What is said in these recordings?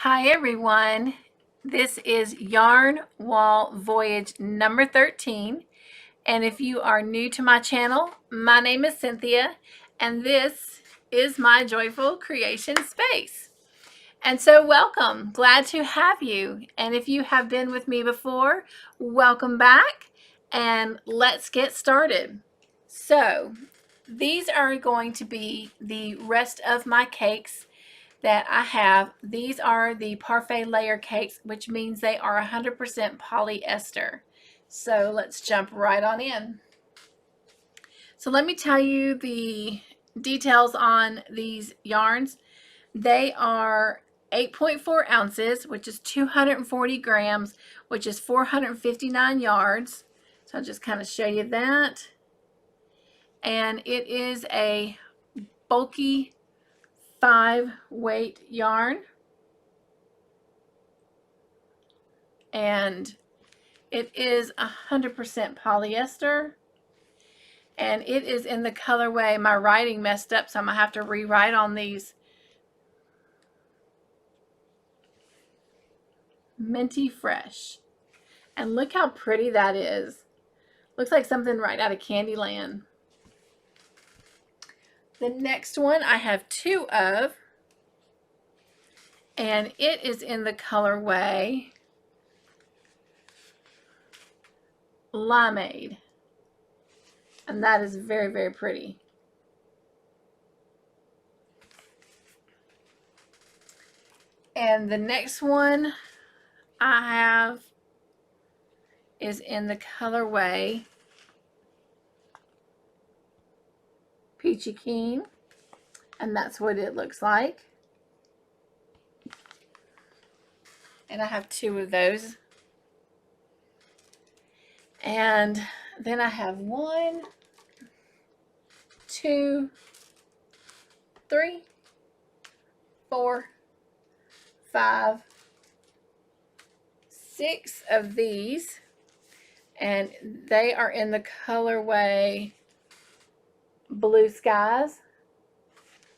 Hi everyone, this is Yarn Wall Voyage number 13, and if you are new to my channel, my name is Cynthia and this is my joyful creation space. And so welcome, glad to have you, and if you have been with me before, welcome back and let's get started. So these are going to be the rest of my cakes that I have. These are the Parfait layer cakes, which means they are 100% polyester. So let's jump right on in. So let me tell you the details on these yarns. They are 8.4 ounces, which is 240 grams, which is 459 yards. So I'll just kind of show you that. And it is a bulky 5-weight yarn. And it is 100% polyester, and it is in the colorway. My writing messed up, so I'm gonna have to rewrite on these. Minty Fresh. And look how pretty that is. Looks like something right out of Candyland. The next one I have 2 of, and it is in the colorway Limeade, and that is very, very pretty. And the next one I have is in the colorway Peachy Keen, and that's what it looks like. And I have 2 of those. And then I have 1, 2, 3, 4, 5, 6 of these, and they are in the colorway Blue Skies,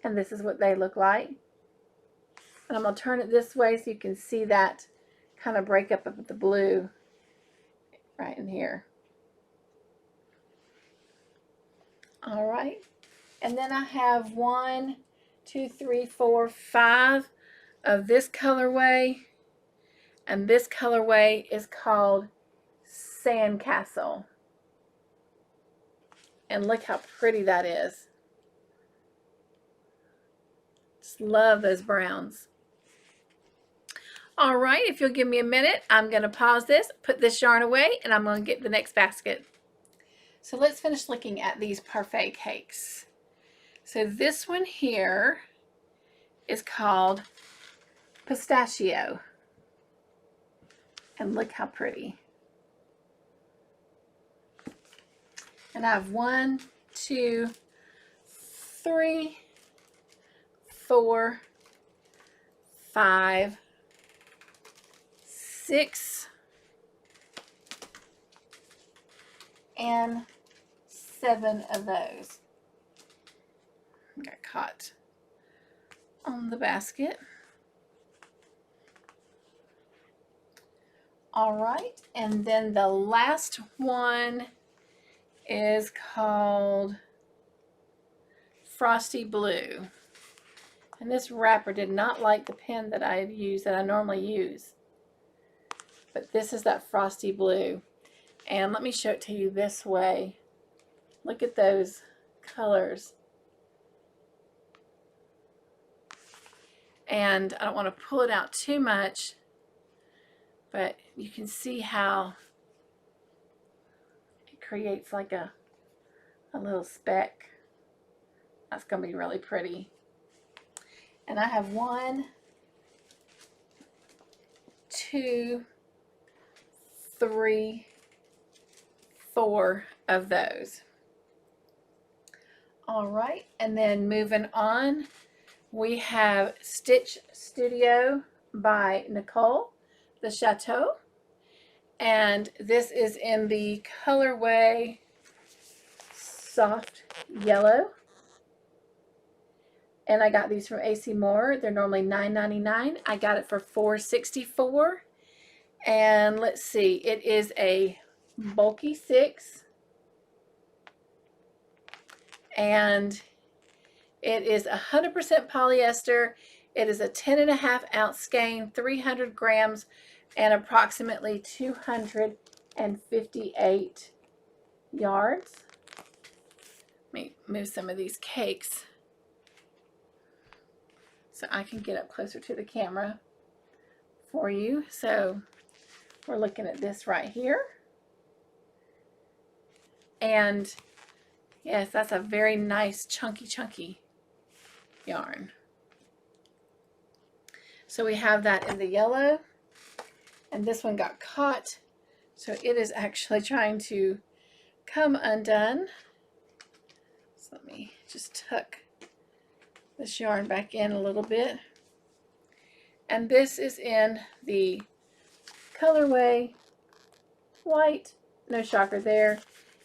and this is what they look like. And I'm going to turn it this way so you can see that kind of breakup of the blue right in here. All right, and then I have 1, 2, 3, 4, 5 of this colorway, and this colorway is called Sandcastle. And look how pretty that is. Just love those browns. All right, if you'll give me a minute, I'm going to pause this, put this yarn away, and I'm going to get the next basket. So let's finish looking at these Parfait cakes. So this one here is called Pistachio. And look how pretty. And I have 1, 2, 3, 4, 5, 6, and 7 of those. Got caught on the basket. All right, and then the last one is called Frosty Blue. And this wrapper did not like the pen that I use, that I normally use. But this is that Frosty Blue. And let me show it to you this way. Look at those colors. And I don't want to pull it out too much, but you can see how it creates like a little speck. That's going to be really pretty. And I have 1, 2, 3, 4 of those. All right, and then moving on, we have Stitch Studio by Nicole, the Chateau. And this is in the colorway Soft Yellow. And I got these from AC Moore. They're normally $9.99. I got it for $4.64. And let's see, it is a bulky 6. And it is 100% polyester. It is a 10.5 ounce skein, 300 grams, and approximately 258 yards. Let me move some of these cakes so I can get up closer to the camera for you. So we're looking at this right here. And yes, that's a very nice chunky yarn. So we have that in the yellow, and this one got caught, so it is actually trying to come undone. So let me just tuck this yarn back in a little bit. And this is in the colorway white, no shocker there,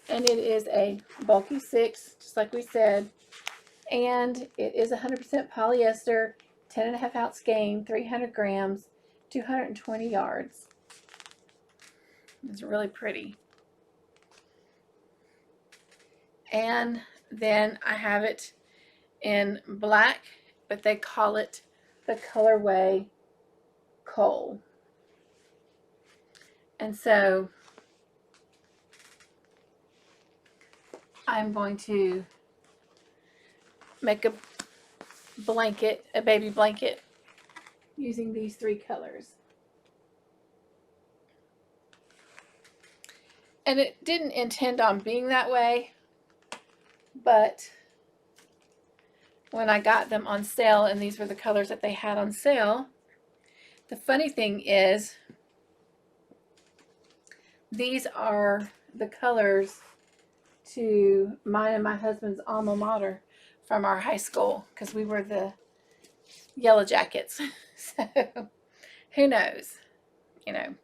and it is a bulky 6, just like we said, and it is 100% polyester, 10.5 ounce skein, 300 grams, 220 yards. It's really pretty. And then I have it in black, but they call it the colorway coal. And so I'm going to make a blanket, a baby blanket, using these 3 colors. And it didn't intend on being that way, but when I got them on sale, and these were the colors that they had on sale, the funny thing is these are the colors to mine and my husband's alma mater from our high school, because we were the Yellow Jackets. So who knows, you know,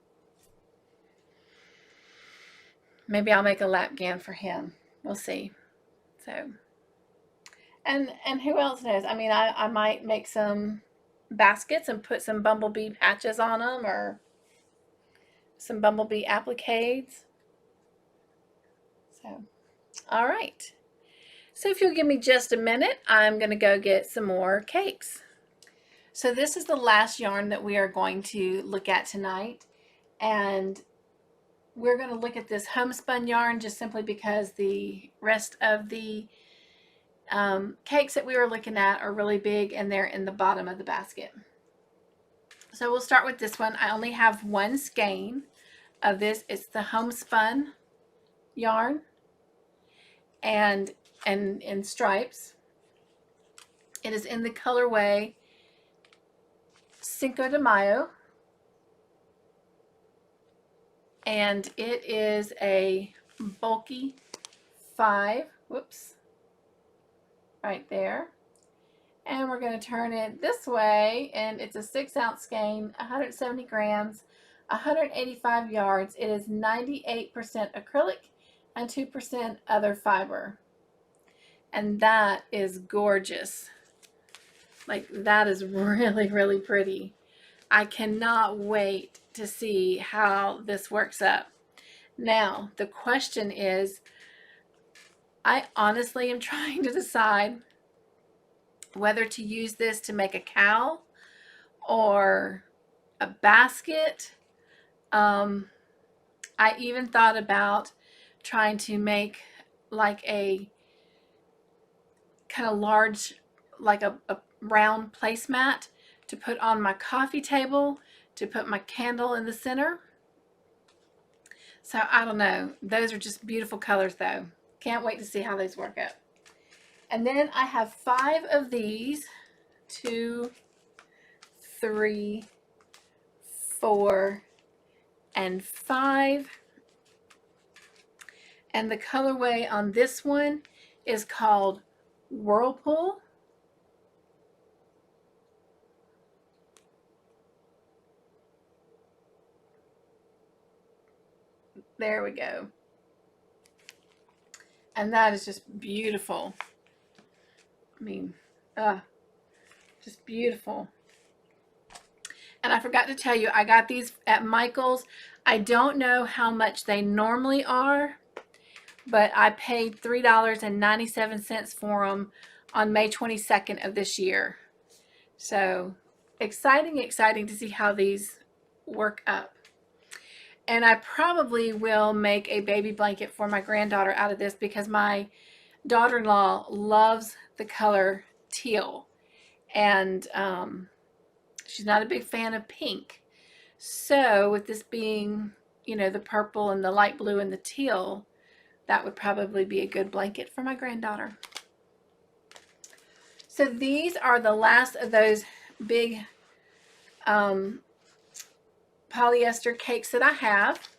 maybe I'll make a lap gown for him. We'll see. So and who else knows? I mean, I might make some baskets and put some bumblebee patches on them, or some bumblebee appliques. So all right, so if you'll give me just a minute, I'm going to go get some more cakes. So this is the last yarn that we are going to look at tonight, and we're going to look at this homespun yarn just simply because the rest of the cakes that we were looking at are really big, and they're in the bottom of the basket. So we'll start with this one. I only have 1 skein of this. It's the homespun yarn, and in stripes. It is in the colorway Cinco de Mayo, and it is a bulky 5. Whoops, right there. And we're going to turn it this way, and it's a 6 ounce skein, 170 grams, 185 yards. It is 98% acrylic and 2% other fiber. And that is gorgeous. Like, that is really pretty. I cannot wait to see how this works up. Now, the question is, I honestly am trying to decide whether to use this to make a cowl or a basket. I even thought about trying to make like a kind of large, like a round placemat to put on my coffee table, to put my candle in the center. So I don't know. Those are just beautiful colors though. Can't wait to see how those work out. And then I have 5 of these. 2, 3, 4, and 5. And the colorway on this one is called Whirlpool. There we go. And that is just beautiful. I mean, Just beautiful. And I forgot to tell you, I got these at Michael's. I don't know how much they normally are, but I paid $3.97 for them on May 22nd of this year. So exciting to see how these work up. And I probably will make a baby blanket for my granddaughter out of this because my daughter-in-law loves the color teal. And she's not a big fan of pink. So with this being, you know, the purple and the light blue and the teal, that would probably be a good blanket for my granddaughter. So these are the last of those big polyester cakes that I have.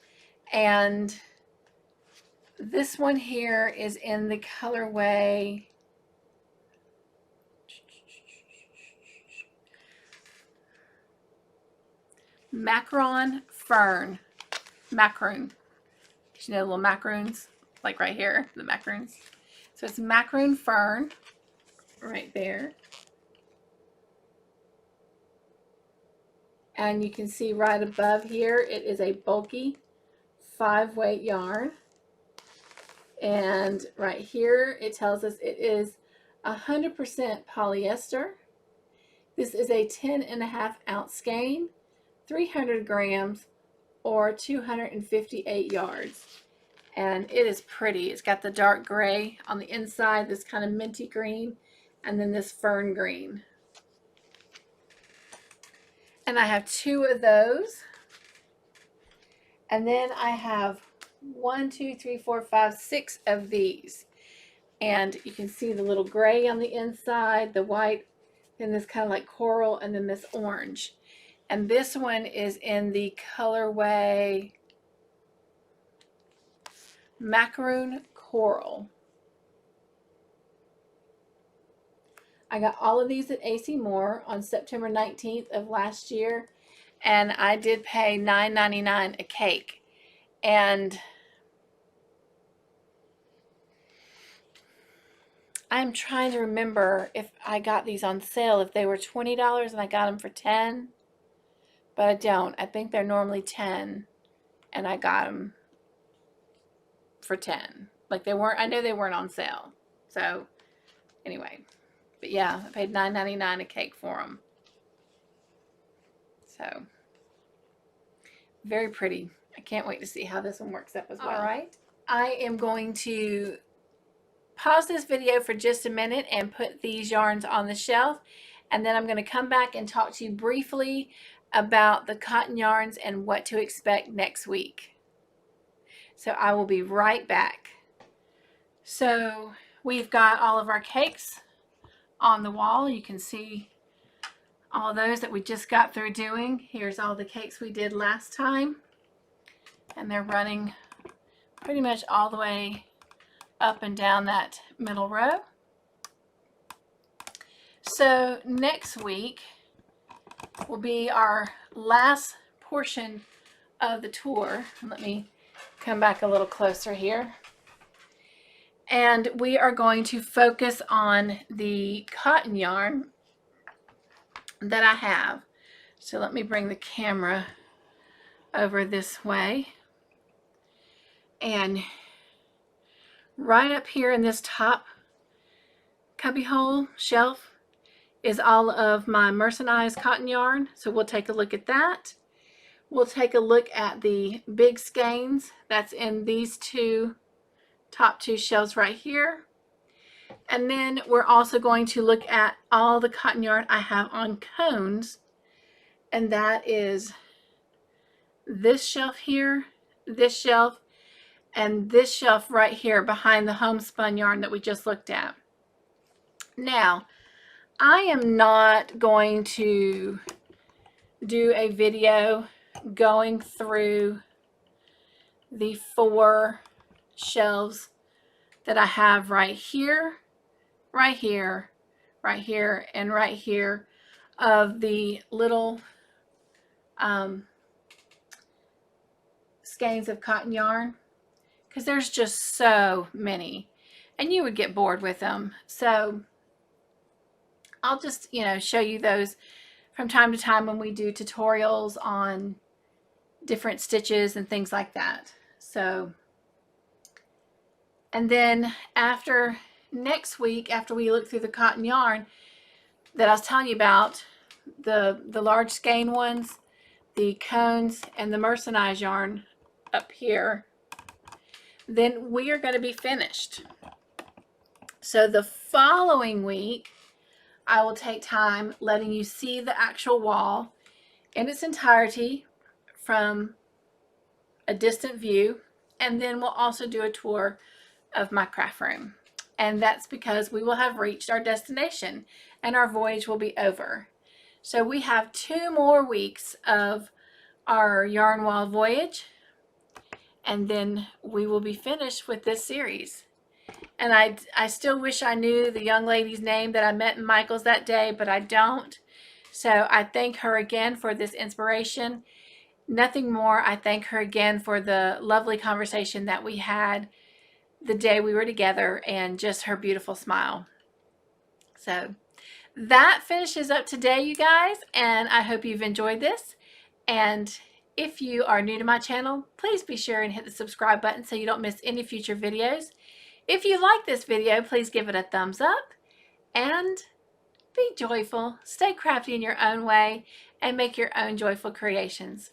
And this one here is in the colorway Macaron Fern. Macaroon. You know the little macaroons? Like right here, the macaroons. So it's Macaroon Fern right there. And you can see right above here, it is a bulky 5-weight yarn. And right here, it tells us it is 100% polyester. This is a 10.5 ounce skein, 300 grams, or 258 yards. And it is pretty. It's got the dark gray on the inside, this kind of minty green, and then this fern green. And I have 2 of those. And then I have 1, 2, 3, 4, 5, 6 of these. And you can see the little gray on the inside, the white, then this kind of like coral, and then this orange. And this one is in the colorway Macaroon Coral. I got all of these at AC Moore on September 19th of last year, and I did pay $9.99 a cake. And I'm trying to remember if I got these on sale, if they were $20 and I got them for $10, but I don't. I think they're normally $10 and I got them for $10. Like they weren't, I know they weren't on sale. So anyway, but yeah, I paid $9.99 a cake for them. So very pretty. I can't wait to see how this one works up as well. All right, I am going to pause this video for just a minute and put these yarns on the shelf, and then I'm going to come back and talk to you briefly about the cotton yarns and what to expect next week. So I will be right back. So we've got all of our cakes on the wall. You can see all those that we just got through doing. Here's all the cakes we did last time, and they're running pretty much all the way up and down that middle row. So next week will be our last portion of the tour. Let me come back a little closer here. And we are going to focus on the cotton yarn that I have. So let me bring the camera over this way. And right up here in this top cubbyhole shelf is all of my mercerized cotton yarn. So we'll take a look at that. We'll take a look at the big skeins that's in these top two shelves right here. And then we're also going to look at all the cotton yarn I have on cones. And that is this shelf here, this shelf, and this shelf right here behind the homespun yarn that we just looked at. Now, I am not going to do a video going through the 4 shelves that I have right here, right here, right here, and right here of the little skeins of cotton yarn, because there's just so many and you would get bored with them. So I'll just, show you those from time to time when we do tutorials on different stitches and things like that. So, and then after next week, after we look through the cotton yarn that I was telling you about, the large skein ones, the cones, and the mercerized yarn up here, then we are going to be finished. So the following week, I will take time letting you see the actual wall in its entirety from a distant view, and then we'll also do a tour of my craft room. And that's because we will have reached our destination and our voyage will be over. So we have 2 more weeks of our Yarn Wall Voyage, and then we will be finished with this series. And I still wish I knew the young lady's name that I met in Michael's that day, but I don't. So I thank her again for this inspiration. Nothing more, I thank her again for the lovely conversation that we had the day we were together and just her beautiful smile. So that finishes up today, you guys, and I hope you've enjoyed this. And if you are new to my channel, please be sure and hit the subscribe button so you don't miss any future videos. If you like this video, please give it a thumbs up and be joyful, stay crafty in your own way, and make your own joyful creations.